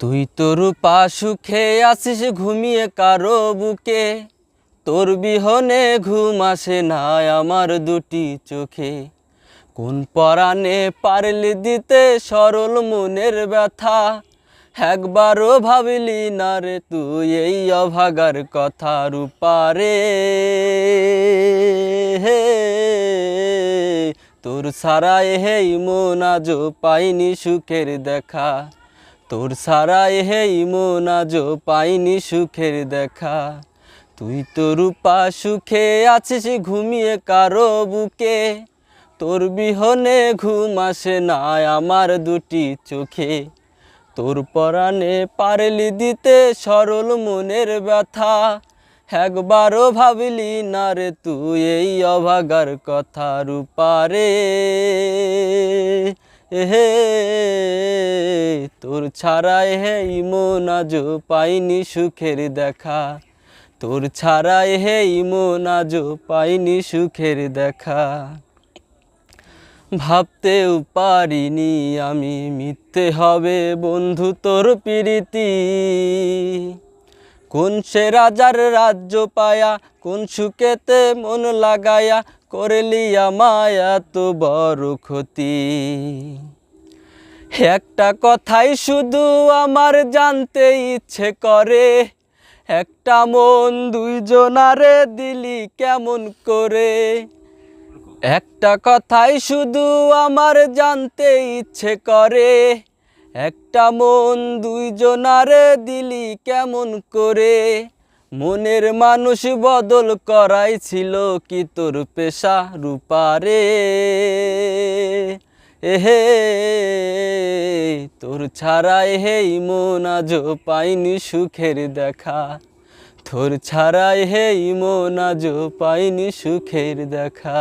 তুই তোর পা সুখে আসিস ঘুমিয়ে কারো বুকে, তোর বিহনে ঘুম আসে না আমার দুটি চোখে। কোন পরাণে পারলি দিতে সরল মনের ব্যথা, একবারও ভাবলি না রে তুই এই অভাগার কথা। রূপারে হে, তোর ছাড়াই হেই মন আজও পাইনি সুখের দেখা। তোর ছাড়াই হেই মন আজও পাইনি সুখের দেখা। তুই তো রূপা সুখে আছিস ঘুমিয়ে কারো বুকে, তোর বিহনে ঘুম আসে না আমার দুটি চোখে। তোর পরাণে পারলি দিতে সরল মনের ব্যথা, একবারও ভাবলি না রে তুই এই অভাগার কথা। রূপারে হে, তোর ছাড়াই হেই মন আজও পাইনি সুখের দেখা। তোর ছাড়াই হেই মন আজও পাইনি সুখের দেখা। ভাবতেও পারিনি আমি মিথ্যে হবে বন্ধু তোর প্রীতি। কোন সে রাজার রাজ্য পায়া, কোন সুখেতে মন লাগায়া করলি আমায় এত বড় ক্ষতি। একটা কথাই শুধু আমার জানতে ইচ্ছে করে, একটা মন দুইজনারে দিলি কেমন করে। একটা কথাই শুধু আমার জানতে ইচ্ছে করে, একটা মন দুইজনারে দিলি কেমন করে। মনের মানুষ বদল করাই ছিল কি তোর পেশা। রূপারে হে, তোর ছাড়াই হেই মন আজও পাইনি সুখের দেখা। তোর ছাড়াই হেই মন আজও পাইনি সুখের দেখা।